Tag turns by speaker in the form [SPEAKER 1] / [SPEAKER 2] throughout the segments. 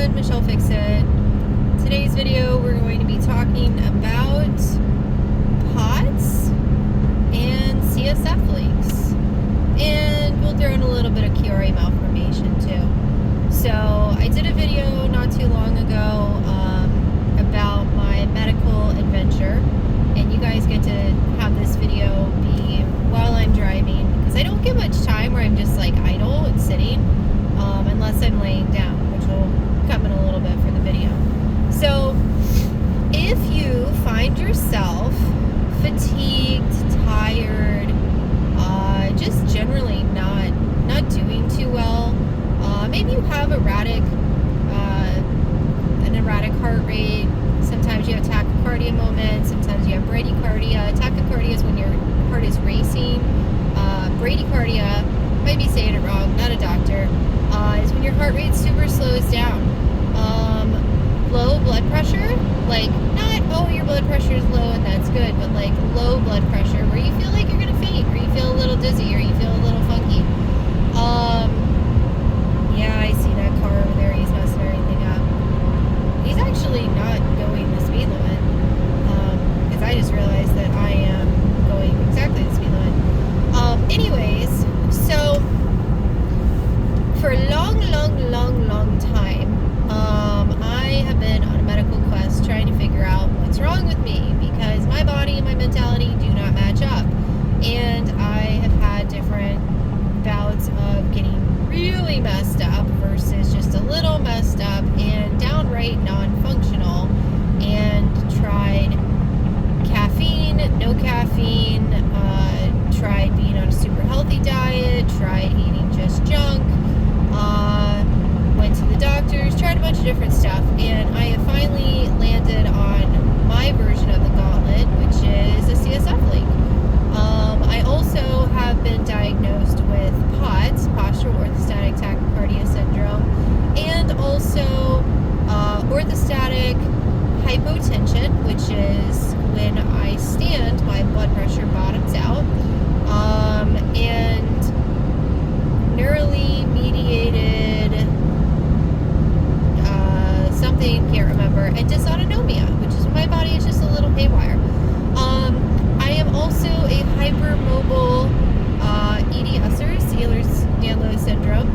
[SPEAKER 1] everyone, Michelle Fix It. Today's video we're going to be talking about POTS and CSF leaks. And we'll throw in a little bit of chiari malformation too. So I did a video not too long ago about my medical adventure. And you guys get to have this video be while I'm driving, because I don't get much time where I'm just like idle and sitting, unless I'm laying down, which will come in a little bit for the video. So if you find yourself fatigued, tired, just generally not doing too well, maybe you have an erratic heart rate. Sometimes you have tachycardia moments, sometimes you have bradycardia. Tachycardia is when your heart is racing. Bradycardia, might be saying it wrong, not a doctor, is when your heart rate super slows down. Low blood pressure, like not, oh, your blood pressure is low and that's good, but like low blood pressure where you feel like you're gonna faint, or you feel a little dizzy, or you feel a little funky. Yeah, I see that car over there, he's messing everything up. He's actually not going the speed limit, because I just realized that I am going exactly the speed limit. Anyways, so for a long time, I have been on a medical quest trying to figure out what's wrong with me, because my body and my mentality do not match up. And I have had different bouts of getting really messed up versus just a little messed up and downright non-functional, and tried caffeine, no caffeine, tried being on a super healthy diet, tried eating just junk, went to the doctors, tried a bunch of different stuff, and I have finally landed on my version of the gauntlet, which is a CSF leak. I also have been diagnosed with POTS, postural orthostatic tachycardia syndrome, and also orthostatic hypotension, which is when I stand, my blood pressure bottoms out, and neurally mediated something, can't remember, and dysautonomia, which is when my body is just a little haywire. I am also a hypermobile EDSer, Ehlers-Danlos syndrome,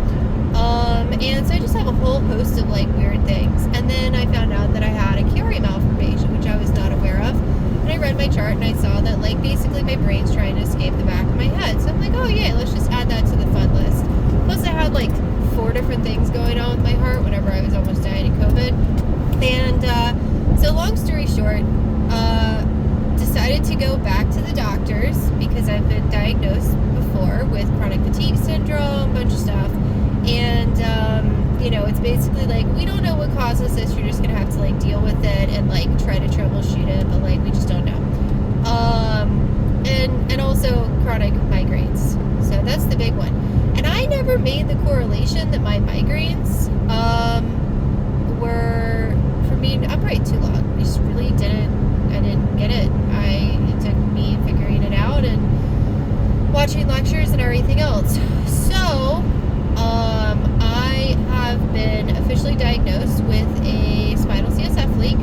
[SPEAKER 1] and so I just have a whole host of like weird things. And then I found out that I had a chiari malformation, which I was not aware of. And I read my chart and I saw that like basically my brain's trying to escape the back of my head. So I'm like, oh yeah, let's just add that to the fun list. Plus I had like 4 different things going on with my heart whenever I was almost dying of COVID. And so long story short, decided to go back to the doctors because I've been diagnosed before with chronic fatigue syndrome, a bunch of stuff. And, it's basically like, we don't know what causes this. You're just going to have to like deal with it and like try to troubleshoot it. But like, we just don't know. And also chronic migraines. So that's the big one. And I never made the correlation that my migraines, were, for me, I'm probably too long. I just really didn't get it. It took me figuring it out and watching lectures and everything else. So, I have been officially diagnosed with a spinal CSF leak.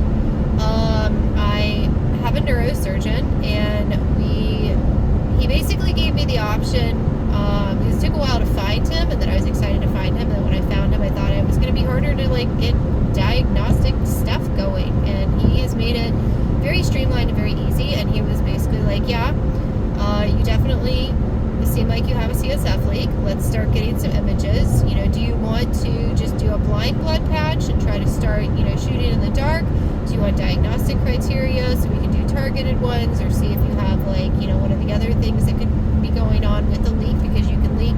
[SPEAKER 1] I have a neurosurgeon, and he basically gave me the option, because it took a while to find him, and then I was excited to find him, and then when I found him, I thought it was going to be harder to like get diagnostic stuff going, and he has made it very streamlined and very easy. And he was basically like, yeah, you definitely seem like you have a CSF leak. Let's start getting some images. Do you want to just do a blind blood patch and try to start, shooting in the dark? Do you want diagnostic criteria so we can do targeted ones, or see if you have like, one of the other things that could be going on with the leak? Because you can leak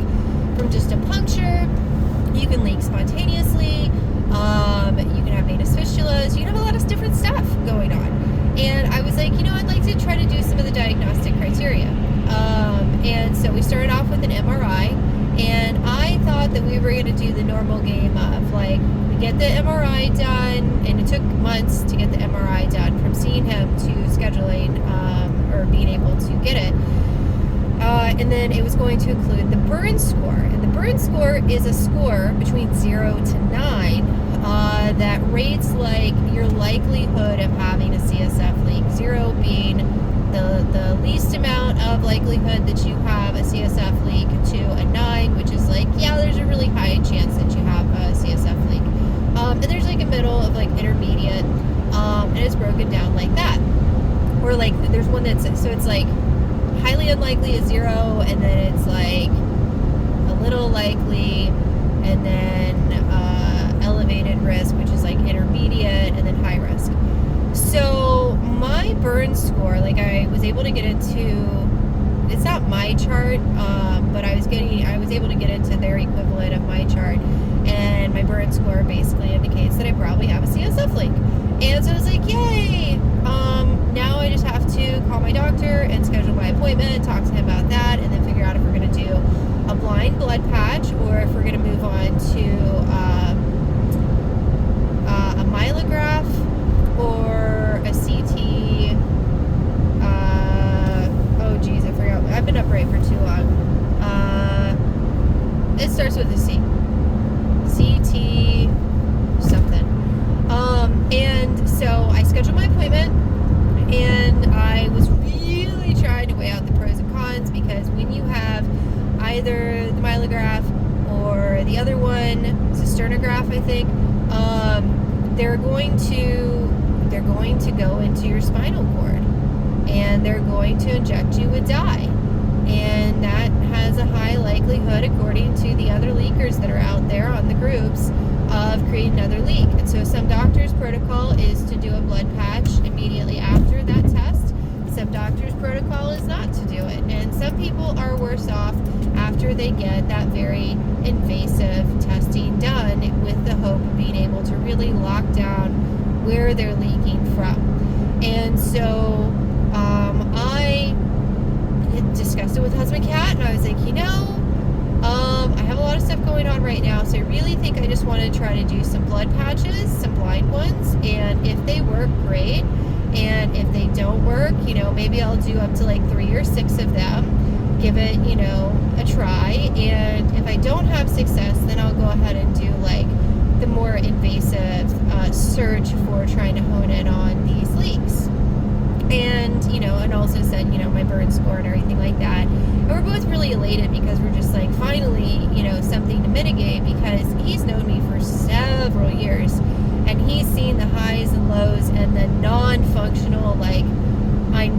[SPEAKER 1] from just a puncture, you can leak spontaneously, you can have venous fistulas, you can have a lot of different stuff going on. And I was like, I'd like to try to do some of the diagnostic criteria. And so we started off with an MRI, and I thought that we were going to do the normal game of like, we get the MRI done, and it took months to get the MRI done from seeing him to scheduling, or being able to get it. And then it was going to include the burn score. And the burn score is a score between 0 to 9 that rates like your likelihood of having a CSF leak, 0 being the least amount of likelihood that you have a CSF leak, to a 9, which is like, yeah, there's a really high chance that you have a CSF leak. And there's like a middle of like intermediate, and it's broken down like that. Or like there's one that's, so it's like highly unlikely is 0, and then it's like a little likely, and then elevated risk, which is like intermediate, and then high risk. So my burn score, like I was able to get into, it's not my chart, but I was able to get into their equivalent of my chart, and my burn score basically indicates that I probably have a CSF leak. And so I was like, yay! Now I just have to call my doctor and schedule my appointment, talk to him about that, and then figure out if we're going to do a blind blood patch, or if we're going to move on to a myelograph or a CT. Oh geez, I forgot. I've been upright for too long. It starts with a C. CT something. And so I scheduled my appointment, and I was really trying to weigh out the pros and cons, because when you have either the myelograph or the other one, cisternograph, I think, they're going to go into your spinal cord, and they're going to inject you with dye, and that has a high likelihood, according to the other leakers that are out there on the groups, of creating another leak. And so some doctors' protocol is to do a blood patch immediately after that test. Some doctors' protocol is not to do it, and some people are worse off after they get that very invasive testing done, with the hope of being able to really lock down where they're leaking from. And so I had discussed it with husband Kat, and I was like, I have a lot of stuff going on right now, so I really think I just want to try to do some blood patches, some blind ones, and if they work, great, and if they don't work, maybe I'll do up to like 3 or 6 of them, give it, a try, and if I don't have success, then I'll go ahead and do like the more invasive search for trying to hone in on these leaks. And, and also said, my burn score and everything like that. And we're both really elated, because we're just like, finally, something to mitigate, because he's known me for several years, and he's seen the highs and lows and the non-functional, like I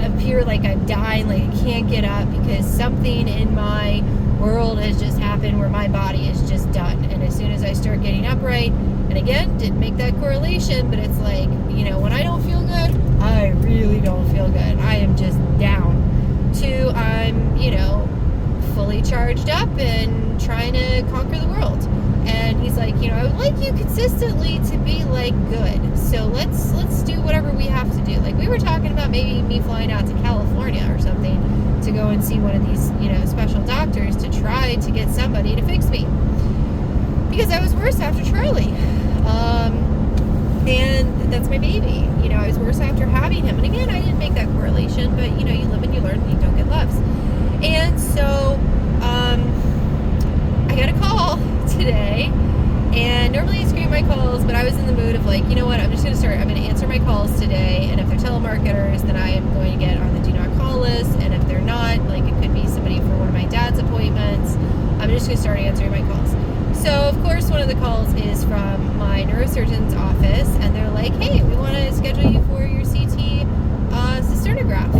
[SPEAKER 1] appear like I'm dying, like I can't get up because something in my world has just happened where my body is just done. And as soon as I start getting upright, and again, didn't make that correlation, but it's like, when I don't feel good, I really don't feel good. I am just down. To I'm, fully charged up and trying to conquer the world. And he's like, I would like you consistently to be like good. So let's do whatever we have to do. Like, we were talking about maybe me flying out to California or something to go and see one of these, special doctors to try to get somebody to fix me. Because I was worse after Charlie. And that's my baby. I was worse after having him. And again, I didn't make that correlation, but you live and you learn, and you don't get loves. And so, I got a call today, and normally I screen my calls, but I was in the mood of like, I'm just going to answer my calls today, and if they're telemarketers, then I am going to get on the do not call list, and if they're not, like it could be somebody for one of my dad's appointments, I'm just going to start answering my calls. So, of course, one of the calls is from my neurosurgeon's office, and they're like, hey, we want to schedule you for your CT cisternograph.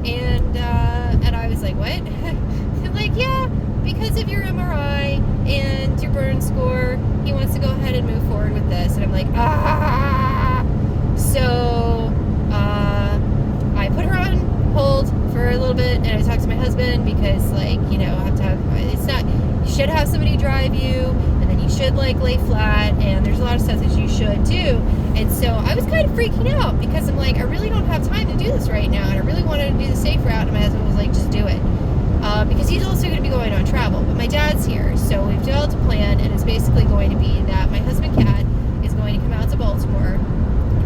[SPEAKER 1] And I was like, what? They're like, yeah, because of your MRI and your burn score, he wants to go ahead and move forward with this. And I'm like, So I put her on hold for a little bit, and I talked to my husband, because, like, you should have somebody drive you, and then you should like lay flat, and there's a lot of stuff that you should do. And so I was kind of freaking out, because I'm like, I really don't have time to do this right now, and I really wanted to do the safe route. And my husband was like, just do it, because he's also going to be going on travel, but my dad's here. So we've developed a plan, and it's basically going to be that my husband Kat is going to come out to Baltimore,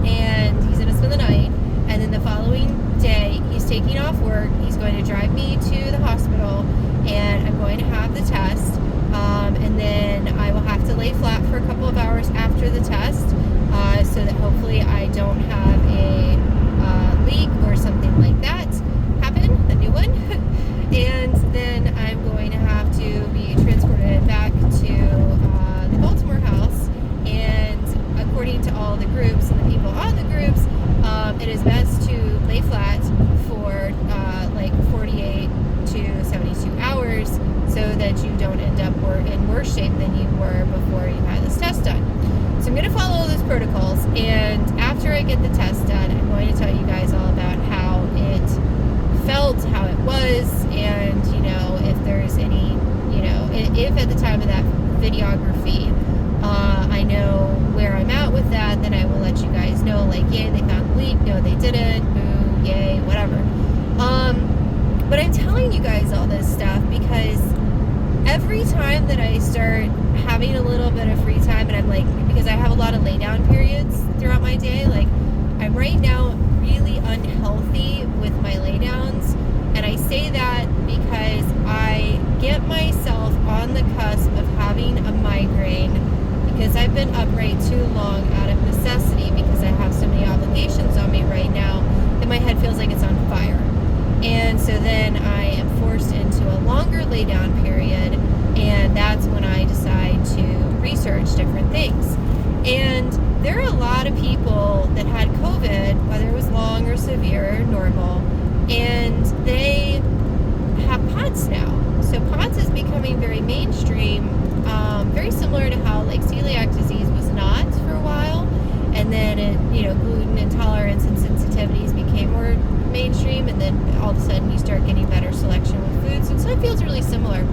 [SPEAKER 1] and he's going to spend the night, and then the following day he's taking off work, he's going to drive me to the hospital, and I'm going to have the test, and then I will have to lay flat for a couple of hours after the test, so that hopefully I don't have a leak or something like that happen, a new one. And then I'm going to have to be transported back to the Baltimore house. And according to all the groups and the people on the groups, it is best to lay flat for like 48 to 72 hours so that you don't end up in worse shape than you were before you had this test done. So I'm going to follow those protocols, and after I get the test done, I'm going to tell you guys all about how it felt, how it was, and, you know, if there's any, you know, if at the time of that videography, I know where I'm at with that, then I will let you guys know, like, yay, they found the leak, no, they didn't, boo, yay, whatever. But I'm telling you guys all this stuff because every time that I start having a little bit of free time, and I'm like, because I have a lot of lay down periods throughout my day, like, I'm right now really unhealthy with my lay downs, and I say that because I get myself on the cusp of having a migraine because I've been upright too long out of necessity because I have so many obligations on me right now that my head feels like it's on fire. And so then I am forced into a longer lay down period, and that's when I decide to research different things. And there are a lot of people that had COVID, whether it was long or severe or normal, and they have POTS now. So POTS is becoming very mainstream, very similar to how like celiac disease was not for a while, and then it, you know, gluten intolerance and sensitivities became more mainstream, and then all of a sudden you start getting better selection with foods, and so it feels really similar.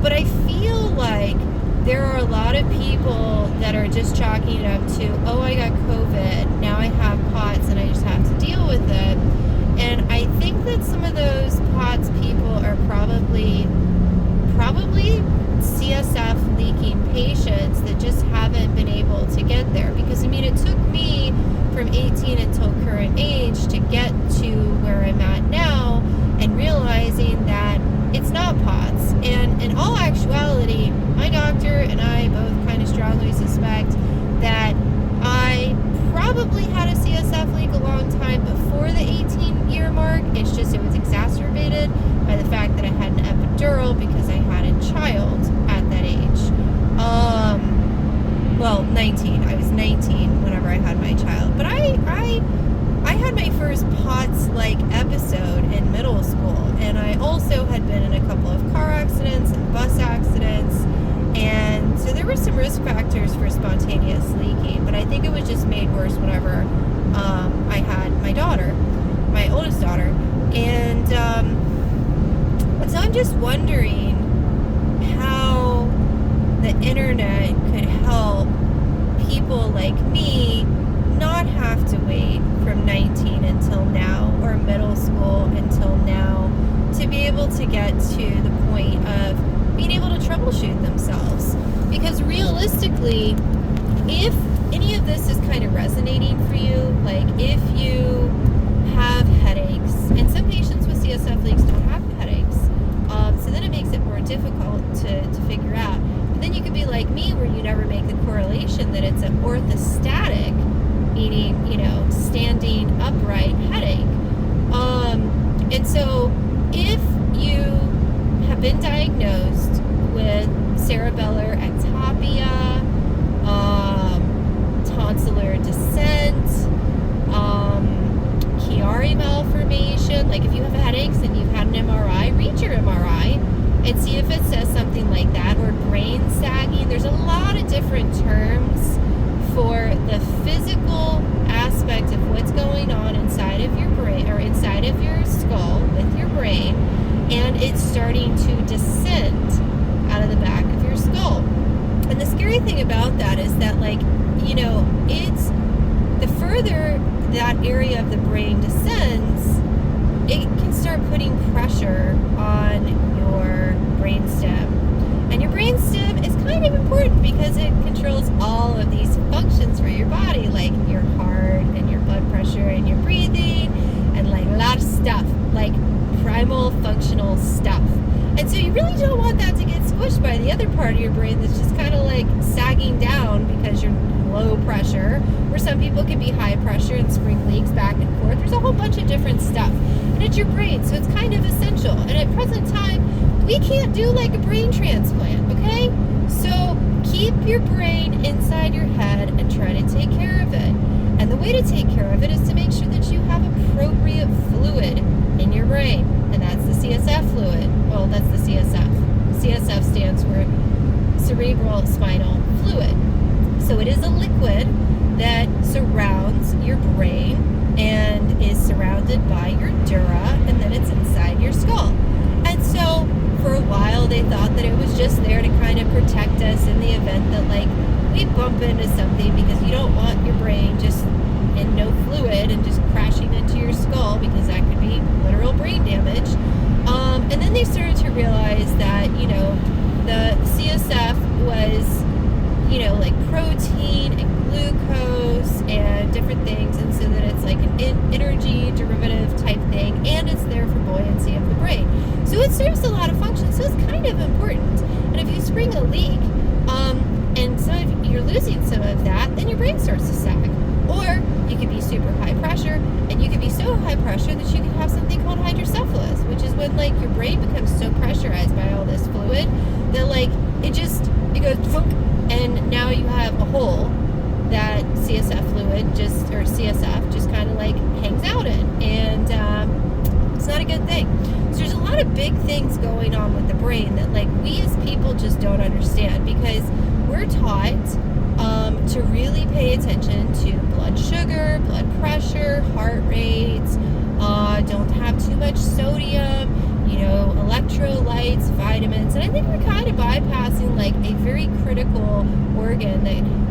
[SPEAKER 1] But I feel like there are a lot of people that are just chalking it up to, oh, I got COVID, now I have POTS and I just have to deal with it. And I think that some of those POTS people are probably CSF leaking patients that just haven't been able to get there. Because, I mean, it took me from 18 until current age to get to where I'm at now and realizing that it's not POTS. And in all actuality, my doctor and I both kind of strongly suspect that I probably had a CSF leak a long time before the 18-year mark. It's just it was exacerbated by the fact that I had an epidural because I had a child at that age. Well, 19. I was 19 whenever I had my child. But I had my first POTS-like episode in middle school, and I also had been in a couple of car accidents and bus accidents, and so there were some risk factors for spontaneous leaking, but I think it was just made worse whenever I had my daughter, my oldest daughter, and so I'm just wondering how the internet could help people like me not have to wait from 19 until now, or middle school until now, to be able to get to the point of being able to troubleshoot themselves. Because realistically, if any of this is kind of resonating for you, like if you have headaches, and some patients with CSF leaks don't have headaches, so then it makes it more difficult to figure out. But then you could be like me, where you never make the correlation that it's an orthostatic, meaning, you know, standing upright headache. And so if you have been diagnosed with cerebellar ectopia, tonsillar descent, chiari malformation, like if you have headaches and you've had an MRI, read your MRI and see if it says something like that, or brain sagging. There's a lot of different terms for the physical aspect of what's going on inside of your brain, or inside of your skull with your brain, and it's starting to descend out of the back of your skull. And the scary thing about that is that, like, you know, it's the further that area of the brain descends, it can start putting pressure on your brainstem. And your brainstem is kind of important because it controls all of these functions for your body, like your heart and your blood pressure and your breathing, and like a lot of stuff, like primal functional stuff. And so you really don't want that to get squished by the other part of your brain that's just kind of like sagging down because you're low pressure, where some people can be high pressure and spring leaks back and forth. There's a whole bunch of different stuff. And it's your brain, so it's kind of essential. And at present time, we can't do like a brain transplant, okay? So keep your brain inside your head and try to take care of it. And the way to take care of it is to make sure that you have appropriate fluid in your brain. And that's the CSF fluid. Well, that's the CSF. CSF stands for cerebral spinal fluid. So it is a liquid that surrounds your brain and is surrounded by your dura, and then it's inside your skull. And so for a while they thought that it was just there to kind of protect us in the event that like we bump into something, because you don't want your brain just in no fluid and just crashing into your skull, because that could be literal brain damage. And then they started to realize that, you know, the CSF was, you know, like protein and glucose and different things, and so that it's like an energy derivative type thing, and it's there for buoyancy of the brain. So it serves a lot of functions, so it's kind of important. And if you spring a leak, and you're losing some of that, then your brain starts to sag. Or you could be super high pressure, and you could be so high pressure that you could have something called hydrocephalus, which is when like your brain becomes so pressurized by all this fluid that like it goes funk, and now you have a hole that CSF fluid CSF just kind of like hangs out in, and it's not a good thing. So there's a lot of big things going on with the brain that like we as people just don't understand, because we're taught to really pay attention to blood sugar, blood pressure, heart rates, don't have too much sodium, you know, electrolytes, vitamins. And I think we're kind of bypassing like a very critical organ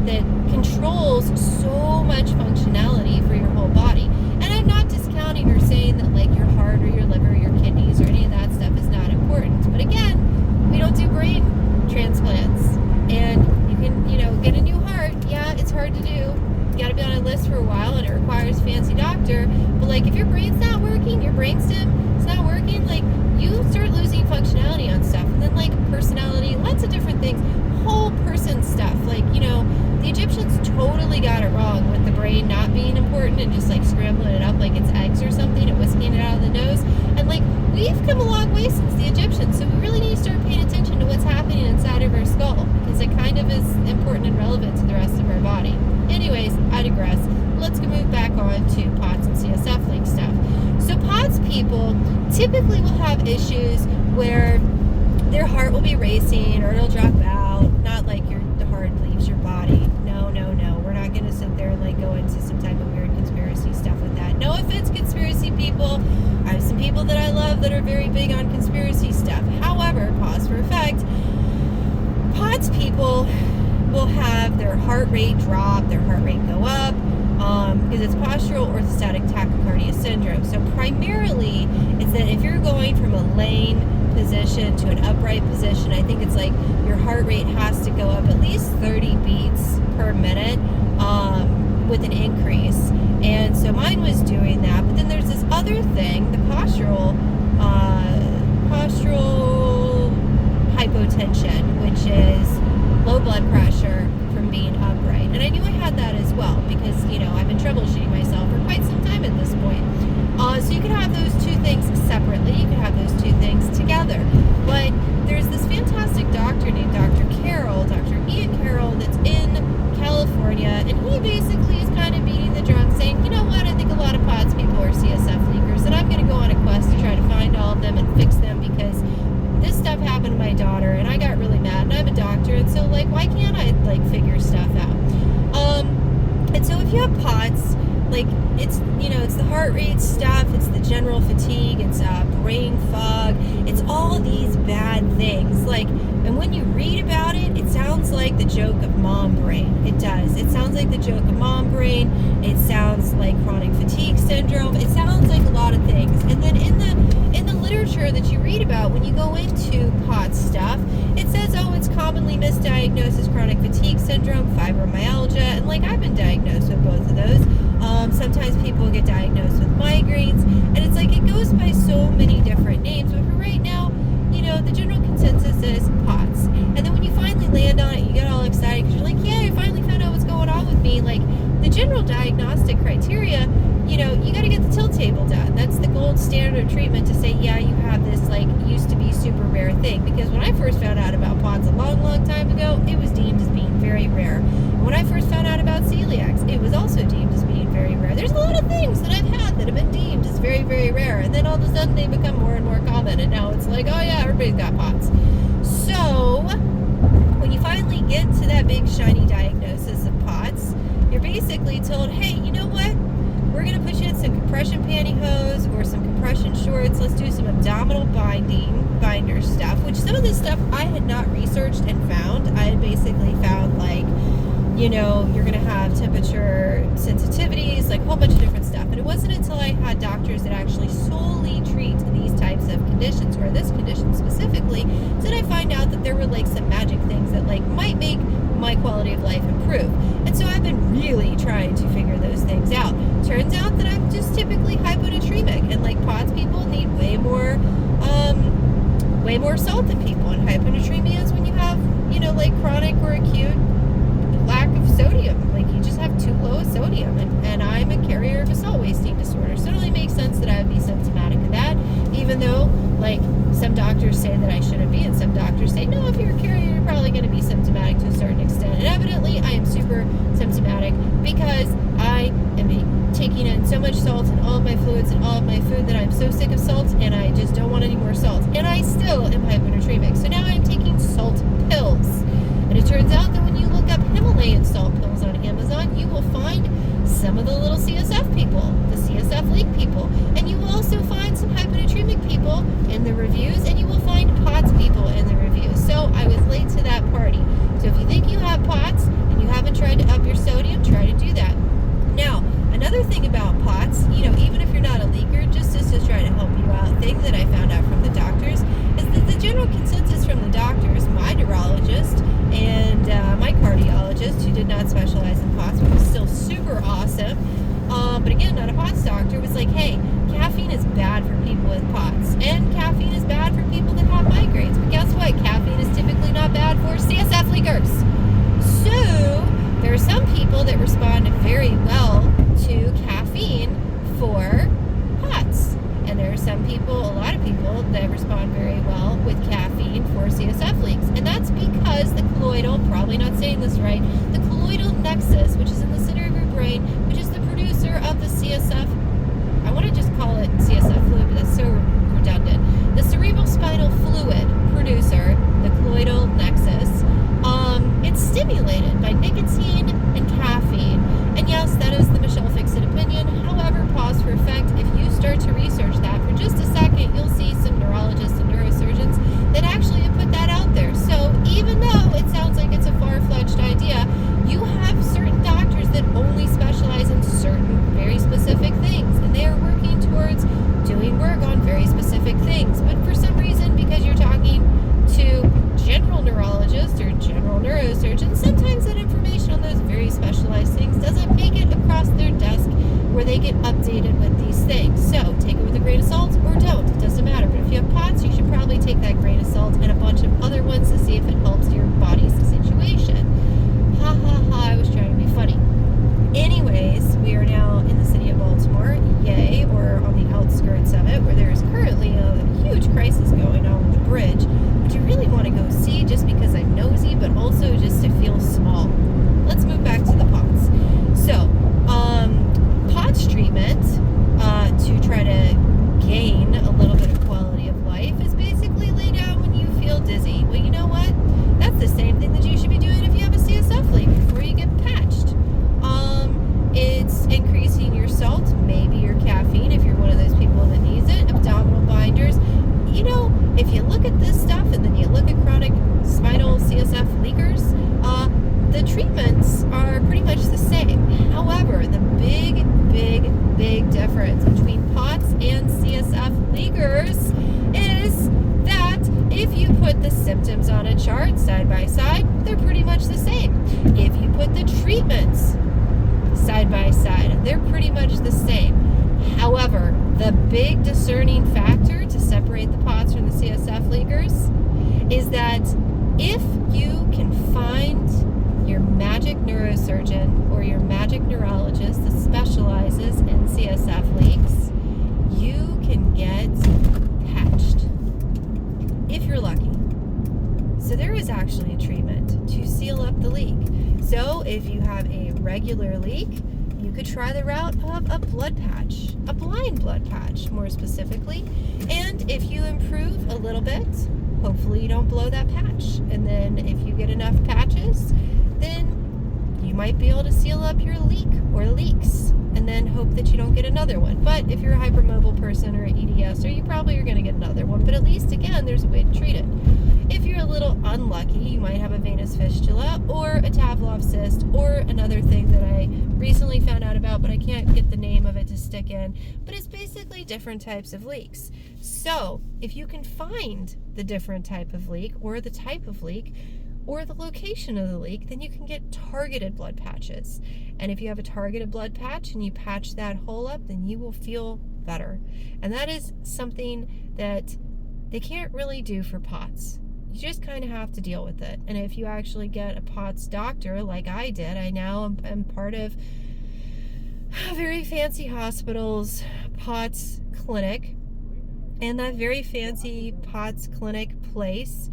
[SPEAKER 1] that controls so much functionality for your whole body. And I'm not discounting or saying that like your heart or your liver or your kidneys or any of that stuff is not important. But again, we don't do brain transplants. And you can, you know, get a new heart. Yeah, it's hard to do. You got to be on a list for a while, and it requires a fancy doctor. But like, if your brain's not working, your brainstem is not working, like you start losing functionality on stuff. And then like personality, lots of different things, whole person stuff. Like, you know, the Egyptians totally got it wrong with the brain not being important and just like scrambling it up like it's eggs or something and whisking it out of the nose. And like, we've come a long way since the Egyptians, so we really need to start paying attention to what's happening inside of our skull, because it kind of is important and relevant to the rest of our body. Anyways, I digress. Let's go move back on to POTS and CSF link stuff. So POTS people typically will have issues where their heart will be racing or it'll drop out. Not like the heart leaves your body. No. We're not going to sit there and like go into some type of weird conspiracy stuff with that. No offense, conspiracy people. I have some people that I love that are very big on conspiracy stuff. However, pause for effect, POTS people will have their heart rate drop, their heart rate go up, because it's postural orthostatic tachycardia syndrome. So primarily, it's that if you're going from a laying position to an upright position, I think it's like your heart rate has to go up at least 30 beats per minute with an increase. And so mine was doing that. But then there's this other thing, the postural hypotension, which is low blood pressure from being upright. And I knew I had that as well, because, you know, I've been troubleshooting myself for quite some time at this point. So you could have those two things separately. You could have those two things together. But there's this fantastic doctor named Dr. Ian Carroll, that's in California, and he basically is kind of beating the drum, saying, you know what, I think a lot of POTS people are CSF leakers, and I'm going to go on a quest to try to find all of them and fix them, because this stuff happened to my daughter, and I got really mad, and I'm a doctor, and so, like, why can't I, like, figure stuff out? And so if you have POTS, like, it's, you know, it's the heart rate stuff, it's the general fatigue, it's brain fog, it's all these bad things, like, and when you read about it, it sounds like the joke of mom brain. It does. It sounds like the joke of mom brain. It sounds like chronic fatigue syndrome. It sounds like a lot of things. And then in the literature that you read about, when you go into POTS stuff, it says, oh, it's commonly misdiagnosed as chronic fatigue syndrome, fibromyalgia, and like I've been diagnosed with both of those. Sometimes people get diagnosed with migraines, and it's like it goes by so many different names. But for right now, you know, the general consensus is POTS. And then when you finally land on it, you get all excited because you're like, yeah, I finally found out what's going on with general diagnostic criteria, you got to get the tilt table done. That's the gold standard of treatment to say, yeah, you have this, like, used to be super rare thing. Because when I first found out about POTS a long, long time ago, it was deemed as being very rare. And when I first found out about celiacs, it was also deemed as being very rare. There's a lot of things that I've had that have been deemed as very, very rare. And then all of a sudden they become more and more common. And now it's like, oh yeah, everybody's got POTS. So when you finally get to that big shiny diagnosis of POTS, you're basically told, hey, you know what? We're going to put you in some compression pantyhose or some compression shorts. Let's do some abdominal binder stuff, which some of this stuff I had not researched and found. I had basically found, like, you're going to have temperature sensitivities, like a whole bunch of different stuff. And it wasn't until I had doctors that actually solely treat these types of conditions, or this condition specifically, did I find out that there were, like, some magic things that, like, might make my quality of life improve. And so I've been really trying to figure those things out. Turns out that I'm just typically hyponatremic, and, like, POTS people need way more salt than people. And hyponatremia is when you have, like, chronic or acute lack of sodium. Like, you just have too low a sodium, and I'm a carrier of a salt wasting disorder, so it only makes sense that I would be symptomatic of that, even though, like, some doctors say that I shouldn't be, and some doctors say, no, if you're a carrier, you're probably going to be symptomatic to a certain extent. And evidently, I am super symptomatic because I am taking in so much salt in all of my fluids and all of my food that I'm so sick of salt, and I just don't want any more salt. And I still am hyponatremic, so now I'm taking salt pills. And it turns out that when you look up Himalayan salt pills on Amazon, you will find some of the little CSF people, the CSF leak people, and you will also find some hyponatremic people in the reviews, and you will find POTS people in the reviews. So I was late to that party. So if you think you have POTS and you haven't tried to up your sodium, try to do that. Now, another thing about POTS, even if you're not a leaker, just to try to help you out, thing that I found out from the doctors is that the general consensus from the doctors, my neurologist and my cardiologist, who did not specialize in POTS, but was still super awesome, but again, not a POTS doctor, was like, hey, caffeine is bad for people with POTS, and caffeine is bad for people that have migraines. But guess what? Caffeine is typically not bad for CSF leakers. So there are some people that respond very well to caffeine for POTS. And there are some people, a lot of people, that respond very well with caffeine for CSF leaks. And that's because the colloidal, probably not saying this right, the colloidal nexus, which is in the center of your brain, which is the producer of the CSF, I want to just call it CSF fluid, but that's so redundant. The cerebral spinal fluid producer, the colloidal nexus, it's stimulated by nicotine and caffeine. And yes, that is the Michelle Fixit opinion. However, pause for effect. If you start to research that for just a second, you'll see some neurologists and neurosurgeons that actually have put that out there. So even though it sounds like it's a far-fetched idea, you have certain doctors that only specialize in certain very specific things, and they are working towards doing work on very specific things. But for some reason, because you're talking to general neurologists or general neurosurgeons, sometimes that information on those very specialized things doesn't make it across their desk where they get updated with these things. So take it with a grain of salt or don't. It doesn't matter. But if you have POTS, you should probably take that grain of salt and a bunch of other ones to see if it helps your body's situation. Ha ha ha, I was trying to be funny. Anyways, we are now in the city of Baltimore, yay, or on the outskirts of it, where there is currently a huge crisis going on with the bridge, which I really want to go see just because I'm nosy, but also just to feel small. Let's move back to the POTS. So, POTS treatment, to try to gain a little bit of quality of life, is basically lay down when you feel dizzy. Well, you know what? That's the same thing that you should be doing if you have a CSF leak before you get patched. It's increasing your salt, maybe your caffeine if you're one of those people that needs it, abdominal binders. If you look at this stuff and then you look at chronic spinal CSF leakers, the treatments are pretty much the same. However, the big difference between POTS and CSF leakers is that if you put the symptoms on a chart side by side, they're pretty much the same. If you put the treatments side by side, they're pretty much the same. However, the big discerning factor to separate the POTS from the CSF leakers is that if you can find your magic neurosurgeon or your magic neurologist CSF leaks, you can get patched if you're lucky. So there is actually a treatment to seal up the leak. So if you have a regular leak, you could try the route of a blood patch, a blind blood patch more specifically. And if you improve a little bit, hopefully you don't blow that patch. And then if you get enough patches, then you might be able to seal up your leak or leaks and then hope that you don't get another one. But if you're a hypermobile person or an EDS, or you probably are going to get another one, but at least again, there's a way to treat it. If you're a little unlucky, you might have a venous fistula or a Pavlov cyst or another thing that I recently found out about, but I can't get the name of it to stick in. But it's basically different types of leaks. So if you can find the different type of leak or the type of leak or the location of the leak, then you can get targeted blood patches. And if you have a targeted blood patch and you patch that hole up, then you will feel better. And that is something that they can't really do for POTS. You just kind of have to deal with it. And if you actually get a POTS doctor like I did, I now am part of a very fancy hospital's POTS clinic. And that very fancy POTS clinic place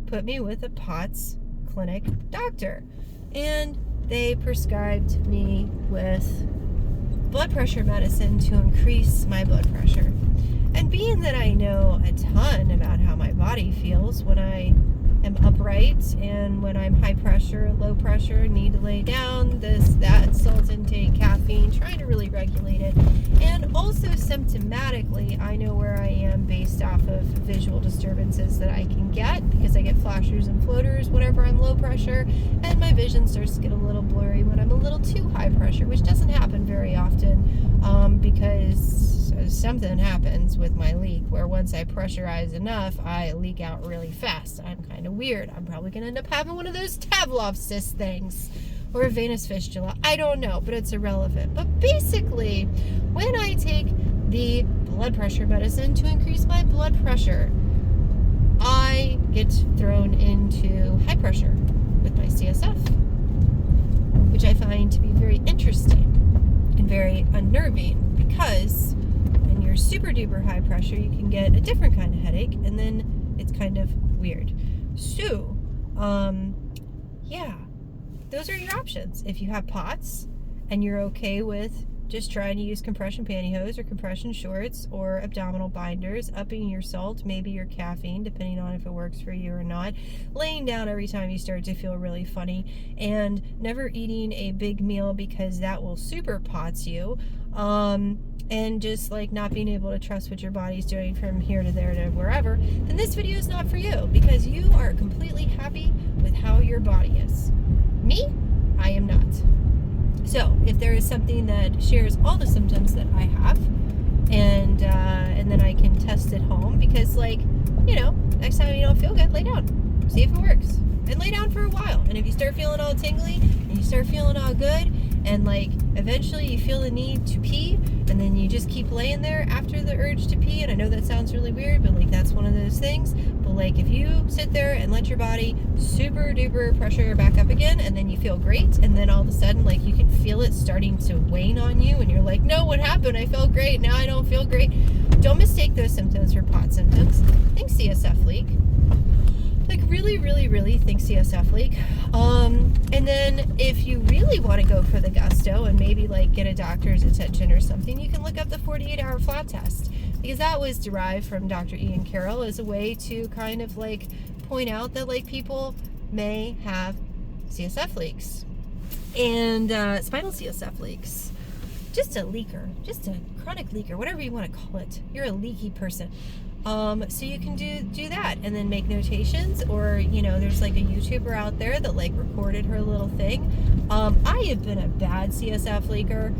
[SPEAKER 1] put me with a POTS clinic doctor. And they prescribed me with blood pressure medicine to increase my blood pressure. And being that I know a ton about how my body feels when I am upright and when I'm high pressure, low pressure, need to lay down, this, that, salt intake, caffeine, trying to really regulate it. And also symptomatically, I know where I am based off of visual disturbances that I can get because I get flashers and floaters whenever I'm low pressure, and my vision starts to get a little blurry when I'm a little too high pressure, which doesn't happen very often because something happens with my leak where once I pressurize enough, I leak out really fast. I'm kind of weird. I'm probably going to end up having one of those Pavlov cyst things or a venous fistula. I don't know, but it's irrelevant. But basically, when I take the blood pressure medicine to increase my blood pressure, I get thrown into high pressure with my CSF, which I find to be very interesting and very unnerving because when you're super duper high pressure, you can get a different kind of headache, and then it's kind of weird. So, yeah, those are your options. If you have POTS and you're okay with just trying to use compression pantyhose or compression shorts or abdominal binders, upping your salt, maybe your caffeine, depending on if it works for you or not, laying down every time you start to feel really funny, and never eating a big meal because that will super POTS you, and just like not being able to trust what your body's doing from here to there to wherever, then this video is not for you because you are completely happy with how your body is. Me, I am not. So if there is something that shares all the symptoms that I have, and then I can test it home, because like, you know, next time you don't feel good, lay down, see if it works, and lay down for a while. And if you start feeling all tingly and you start feeling all good, and like eventually you feel the need to pee, and then you just keep laying there after the urge to pee, and I know that sounds really weird, but like that's one of those things. But like if you sit there and let your body super duper pressure back up again, and then you feel great, and then all of a sudden like you can feel it starting to wane on you, and you're like, no, what happened? I felt great, now I don't feel great. Don't mistake those symptoms for POTS symptoms. Think CSF leak. Like really, really, really think CSF leak. And then if you really want to go for the gusto and maybe like get a doctor's attention or something, you can look up the 48-hour flat test, because that was derived from Dr. Ian Carroll as a way to kind of like point out that like people may have CSF leaks and spinal CSF leaks. Just a leaker, just a chronic leaker, whatever you want to call it. You're a leaky person. So you can do that and then make notations, or, you know, there's like a YouTuber out there that like recorded her little thing. I have been a bad CSF leaker.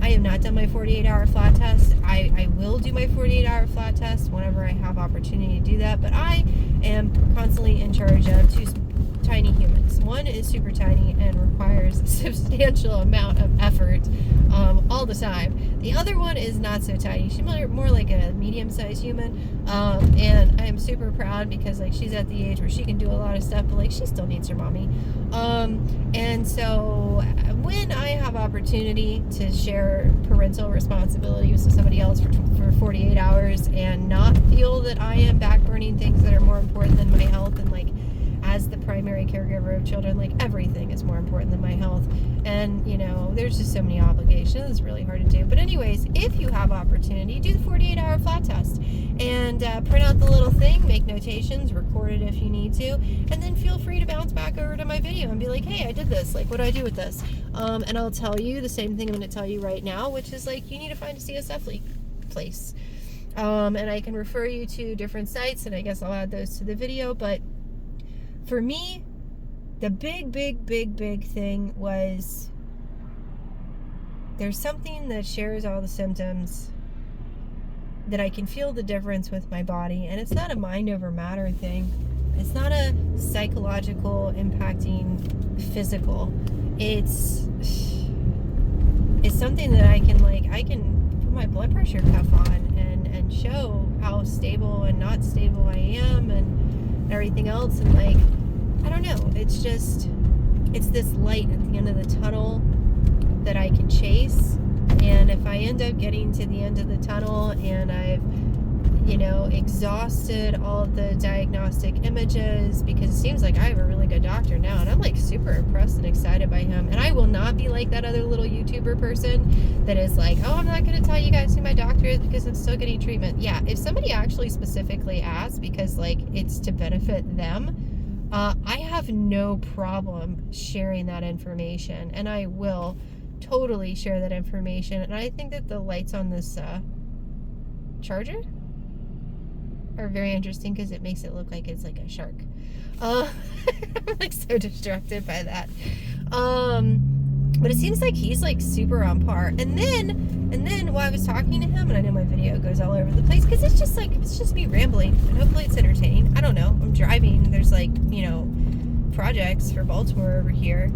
[SPEAKER 1] I have not done my 48-hour flat test. I will do my 48-hour flat test whenever I have opportunity to do that, but I am constantly in charge of two tiny humans. One is super tiny and requires a substantial amount of effort all the time. The other one is not so tiny. She's more like a medium-sized human, and I am super proud because like she's at the age where she can do a lot of stuff, but like she still needs her mommy. And so when I have opportunity to share parental responsibility with somebody else for 48 hours and not feel that I am backburning things that are more important than my health, and like, as the primary caregiver of children, like, everything is more important than my health. And, you know, there's just so many obligations. It's really hard to do. But anyways, if you have opportunity, do the 48-hour flat test and print out the little thing, make notations, record it if you need to, and then feel free to bounce back over to my video and be like, hey, I did this. Like, what do I do with this? And I'll tell you the same thing I'm going to tell you right now, which is, like, you need to find a CSF place. And I can refer you to different sites, and I guess I'll add those to the video. But for me, the big thing was there's something that shares all the symptoms that I can feel the difference with my body, and it's not a mind over matter thing. It's not a psychological impacting physical. It's something that I can put my blood pressure cuff on and show how stable and not stable I am and everything else. And like, I don't know, it's this light at the end of the tunnel that I can chase. And if I end up getting to the end of the tunnel and I've, exhausted all of the diagnostic images, because it seems like I have a really good doctor now, and I'm like super impressed and excited by him. And I will not be like that other little YouTuber person that is like, oh, I'm not going to tell you guys who my doctor is because I'm still getting treatment. Yeah, if somebody actually specifically asks because like it's to benefit them, I have no problem sharing that information, and I will totally share that information. And I think that the lights on this charger are very interesting because it makes it look like it's like a shark. I'm like so distracted by that. But it seems like he's like super on par. And then while I was talking to him, and I know my video goes all over the place because it's just me rambling, and hopefully it's entertaining. I don't know. I'm driving. There's like, projects for Baltimore over here.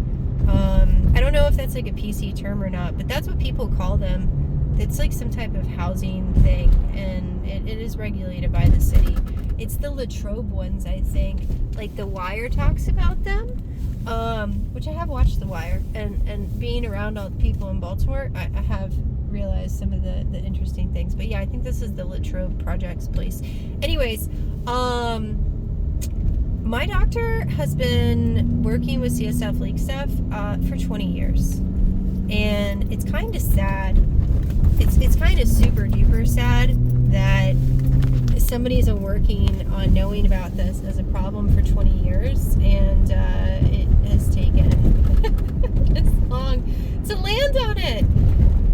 [SPEAKER 1] I don't know if that's like a PC term or not, but that's what people call them. It's like some type of housing thing, and it is regulated by the city. It's the Latrobe ones, I think. Like The Wire talks about them, which I have watched The Wire, and being around all the people in Baltimore, I have realized some of the interesting things. But yeah, I think this is the Latrobe Projects place. Anyways, my doctor has been working with CSF leak stuff for 20 years, and it's kind of sad. It's kind of super duper sad that somebody's been working on knowing about this as a problem for 20 years, and it has taken this long to land on it.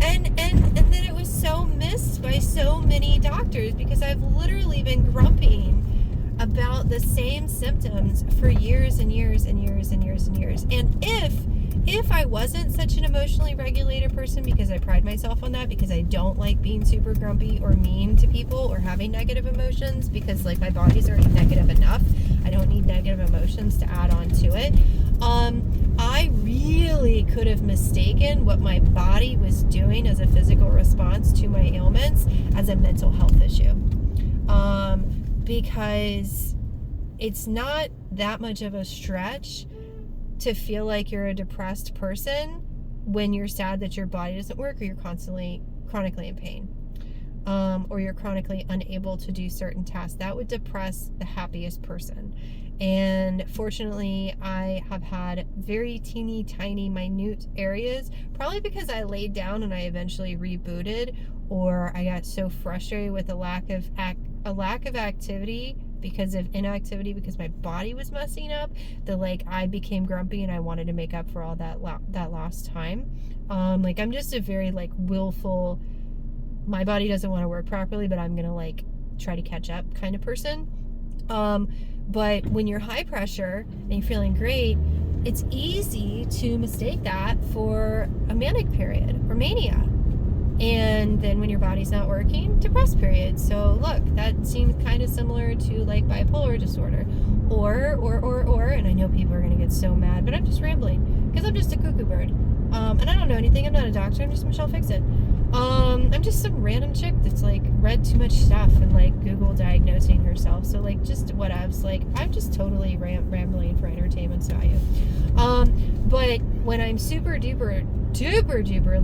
[SPEAKER 1] And then it was so missed by so many doctors, because I've literally been grumping about the same symptoms for years and years and years and years and years. And if I wasn't such an emotionally regulated person, because I pride myself on that, because I don't like being super grumpy or mean to people or having negative emotions, because like my body's already negative enough, I don't need negative emotions to add on to it. I really could have mistaken what my body was doing as a physical response to my ailments as a mental health issue. Because it's not that much of a stretch to feel like you're a depressed person when you're sad that your body doesn't work, or you're constantly chronically in pain, or you're chronically unable to do certain tasks. That would depress the happiest person. And fortunately, I have had very teeny tiny minute areas, probably because I laid down and I eventually rebooted, or I got so frustrated with a lack of activity because of inactivity, because my body was messing up, that like I became grumpy and I wanted to make up for all that lost time. Like I'm just a very like willful, my body doesn't want to work properly, but I'm gonna like try to catch up kind of person. But when you're high pressure and you're feeling great, it's easy to mistake that for a manic period or mania. And then when your body's not working, depressed period. So look, that seems kind of similar to like bipolar disorder. Or, and I know people are going to get so mad, but I'm just rambling because I'm just a cuckoo bird. And I don't know anything. I'm not a doctor. I'm just Michelle Fix-It. I'm just some random chick that's like read too much stuff and like Google diagnosing herself. So like just whatevs. Like I'm just totally rambling for entertainment value. But when I'm super duper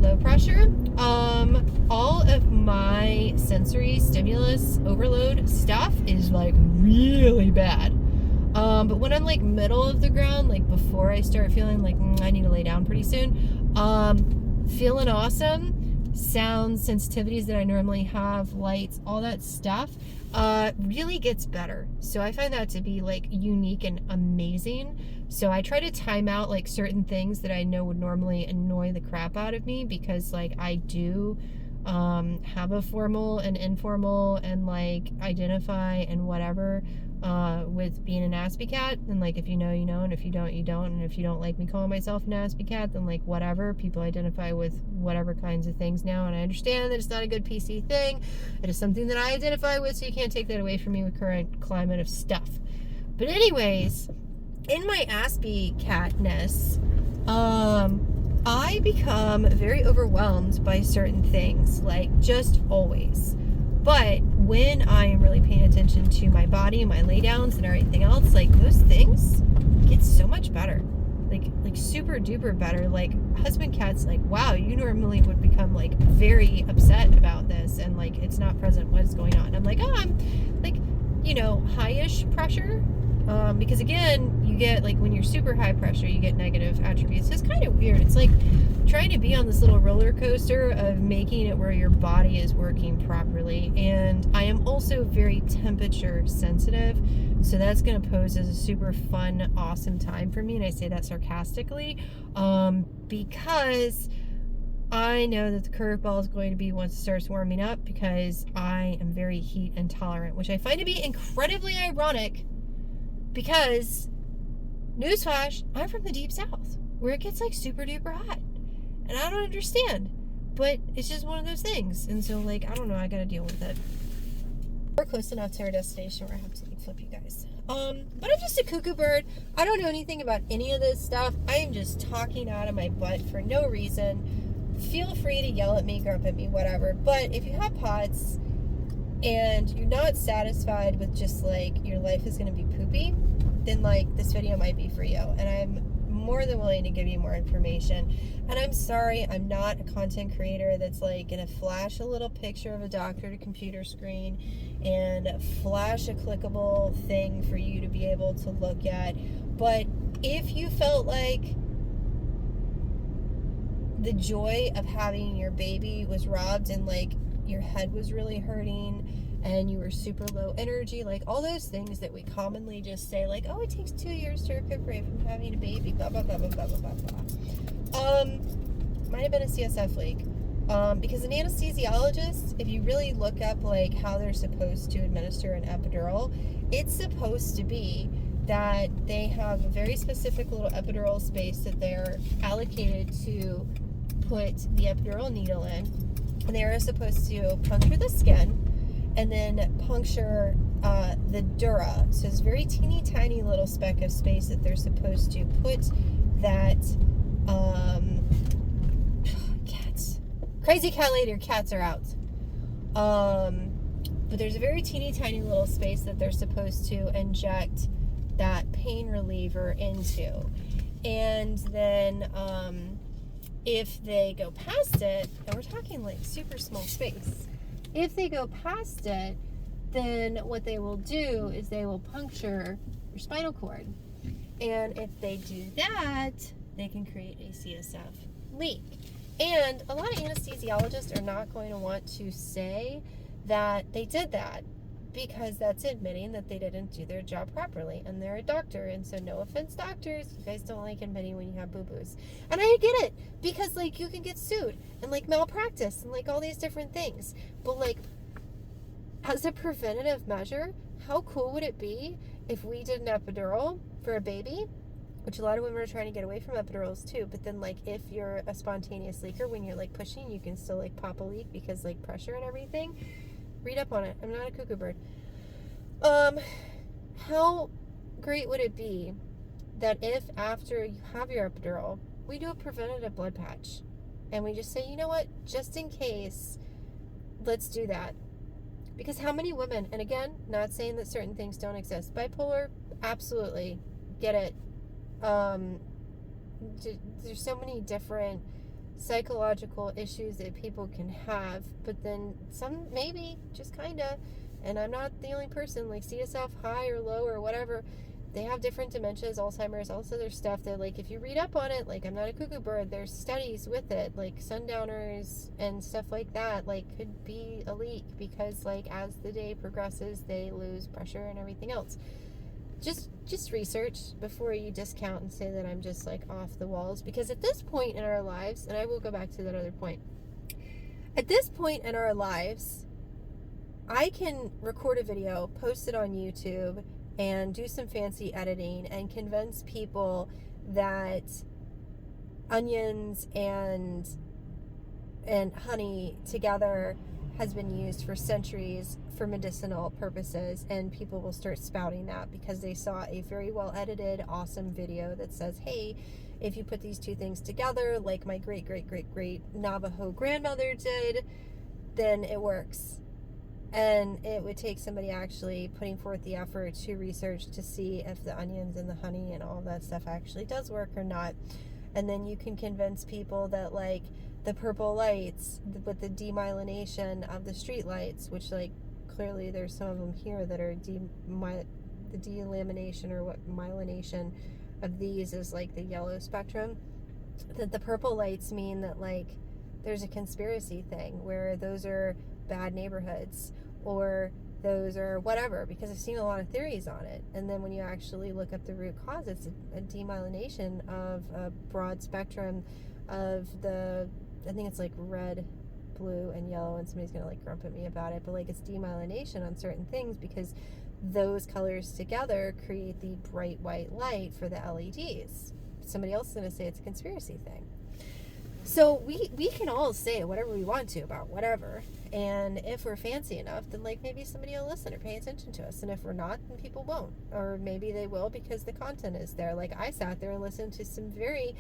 [SPEAKER 1] low pressure, all of my sensory stimulus overload stuff is like really bad. But when I'm like middle of the ground, like before I start feeling like I need to lay down pretty soon, feeling awesome, sounds, sensitivities that I normally have, lights, all that stuff, really gets better. So I find that to be like unique and amazing. So I try to time out like certain things that I know would normally annoy the crap out of me, because like I do have a formal and informal and like identify and whatever with being an Aspie cat. And like if you know, you know, and if you don't, you don't. And if you don't like me calling myself an Aspie cat, then like whatever, people identify with whatever kinds of things now, and I understand that it's not a good PC thing. It is something that I identify with, so you can't take that away from me with current climate of stuff. But anyways, in my Aspie catness, I become very overwhelmed by certain things, like just always. But when I am really paying attention to my body, my laydowns and everything else, like those things get so much better. Like super duper better. Like husband cat's like, wow, you normally would become like very upset about this and like it's not present, what is going on? I'm like, oh, I'm like, you know, high-ish pressure. Because again, you get like when you're super high pressure, you get negative attributes. It's kind of weird. It's like trying to be on this little roller coaster of making it where your body is working properly. And I am also very temperature sensitive, so that's going to pose as a super fun, awesome time for me. And I say that sarcastically, because I know that the curveball is going to be once it starts warming up, because I am very heat intolerant, which I find to be incredibly ironic. Because, newsflash, I'm from the deep south, where it gets like super duper hot. And I don't understand. But it's just one of those things. And so, like, I don't know, I gotta deal with it. We're close enough to our destination where I have to flip you guys. But I'm just a cuckoo bird. I don't know anything about any of this stuff. I am just talking out of my butt for no reason. Feel free to yell at me, grunt at me, whatever. But if you have POTS and you're not satisfied with just like your life is going to be poopy, then like this video might be for you. And I'm more than willing to give you more information. And I'm sorry, I'm not a content creator that's like going to flash a little picture of a doctor to computer screen and flash a clickable thing for you to be able to look at. But if you felt like the joy of having your baby was robbed and like your head was really hurting and you were super low energy, like all those things that we commonly just say, like, oh, it takes 2 years to recuperate from having a baby, blah, blah, blah, blah, blah, blah, blah. Might have been a CSF leak. Because an anesthesiologist, if you really look up like how they're supposed to administer an epidural, it's supposed to be that they have a very specific little epidural space that they're allocated to put the epidural needle in. And they are supposed to puncture the skin and then puncture the dura. So it's a very teeny tiny little speck of space that they're supposed to put that cats. Crazy cat lady, your cats are out. But there's a very teeny tiny little space that they're supposed to inject that pain reliever into. And then if they go past it, and we're talking like super small space, if they go past it, then what they will do is they will puncture your spinal cord. And if they do that, they can create a CSF leak. And a lot of anesthesiologists are not going to want to say that they did that, because that's admitting that they didn't do their job properly, and they're a doctor. And so no offense, doctors, you guys don't like admitting when you have boo-boos. And I get it, because like you can get sued and like malpractice and like all these different things. But like as a preventative measure, how cool would it be if we did an epidural for a baby? Which a lot of women are trying to get away from epidurals too. But then like if you're a spontaneous leaker, when you're like pushing, you can still like pop a leak because like pressure and everything. Read up on it. I'm not a cuckoo bird. How great would it be that if after you have your epidural, we do a preventative blood patch? And we just say, you know what, just in case, let's do that. Because how many women, and again, not saying that certain things don't exist, bipolar, absolutely, get it. There's so many different psychological issues that people can have, but then some maybe just kind of, and I'm not the only person, like CSF high or low or whatever, they have different dementias, Alzheimer's. Also, there's stuff that, like, if you read up on it, like, I'm not a cuckoo bird, there's studies with it, like sundowners and stuff like that, like, could be a leak because, like, as the day progresses, they lose pressure and everything else. Just research before you discount and say that I'm just, like, off the walls, because at this point in our lives, and I will go back to that other point, at this point in our lives, I can record a video, post it on YouTube, and do some fancy editing and convince people that onions and honey together has been used for centuries for medicinal purposes, and people will start spouting that because they saw a very well edited, awesome video that says, hey, if you put these two things together, like my great great great great Navajo grandmother did, then it works. And it would take somebody actually putting forth the effort to research to see if the onions and the honey and all that stuff actually does work or not. And then you can convince people that, like, the purple lights with the demyelination of the street lights, which, like, clearly there's some of them here that are the delamination or what myelination of these is like the yellow spectrum, that the purple lights mean that, like, there's a conspiracy thing where those are bad neighborhoods or those are whatever, because I've seen a lot of theories on it. And then when you actually look up the root cause, it's a demyelination of a broad spectrum of the, I think it's like red, blue, and yellow, and somebody's gonna, like, grump at me about it, but, like, it's demyelination on certain things because those colors together create the bright white light for the LEDs. Somebody else is gonna say it's a conspiracy thing. So we can all say whatever we want to about whatever, and if we're fancy enough, then, like, maybe somebody will listen or pay attention to us, and if we're not, then people won't, or maybe they will because the content is there. Like, I sat there and listened to some very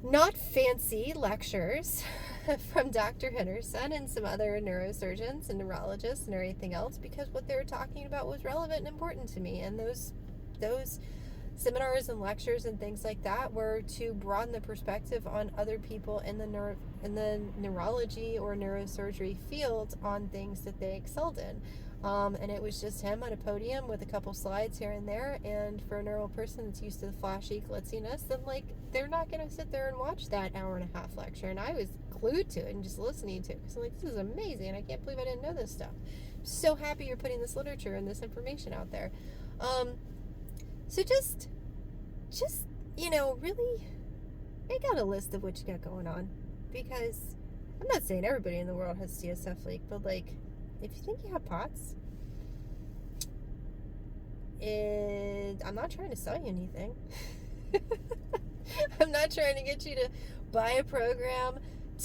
[SPEAKER 1] not fancy lectures from Dr. Henderson and some other neurosurgeons and neurologists and everything else, because what they were talking about was relevant and important to me, and those seminars and lectures and things like that were to broaden the perspective on other people in the neurology or neurosurgery field on things that they excelled in. And it was just him on a podium with a couple slides here and there, and for a neural person that's used to the flashy glitziness, then, like, they're not going to sit there and watch that hour and a half lecture. And I was glued to it and just listening to it because I'm like, this is amazing. I can't believe I didn't know this stuff. I'm so happy you're putting this literature and this information out there. So just, you know, really make out a list of what you got going on, because I'm not saying everybody in the world has CSF leak, but, like, if you think you have POTS, I'm not trying to sell you anything. I'm not trying to get you to buy a program,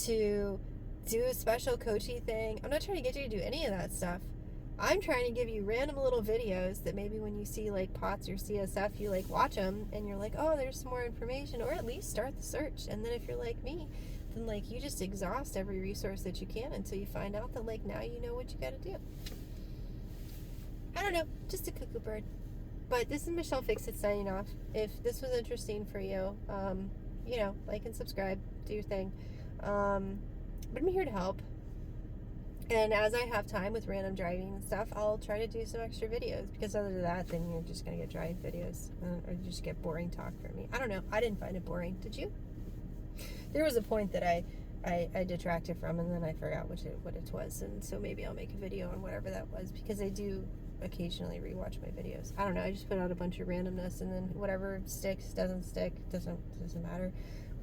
[SPEAKER 1] to do a special coachy thing. I'm not trying to get you to do any of that stuff. I'm trying to give you random little videos that maybe when you see, like, POTS or CSF, you, like, watch them and you're like, oh, there's some more information, or at least start the search. And then if you're like me, then, like, you just exhaust every resource that you can until you find out that, like, now you know what you got to do. I don't know, just a cuckoo bird. But this is Michelle Fixit signing off. If this was interesting for you, you know, like and subscribe, do your thing. But I'm here to help. And as I have time with random driving and stuff, I'll try to do some extra videos, because other than that, then you're just going to get drive videos, or you just get boring talk from me. I don't know. I didn't find it boring. Did you? There was a point that I detracted from, and then I forgot what it was. And so maybe I'll make a video on whatever that was, because I do occasionally rewatch my videos. I don't know. I just put out a bunch of randomness, and then whatever sticks, doesn't stick, doesn't matter.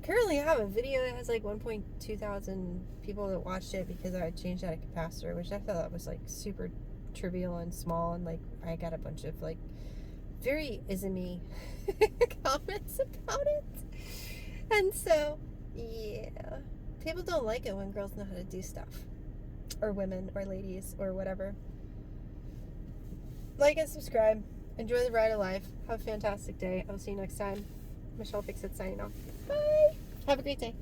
[SPEAKER 1] Currently I have a video that has like 1.2 thousand people that watched it because I changed out a capacitor, which I thought was, like, super trivial and small, and, like, I got a bunch of, like, very ismy comments about it. And so, yeah, people don't like it when girls know how to do stuff, or women, or ladies, or whatever. Like and subscribe. Enjoy the ride of life. Have a fantastic day. I will see you next time. Michelle Fixit signing off. Bye. Have a great day.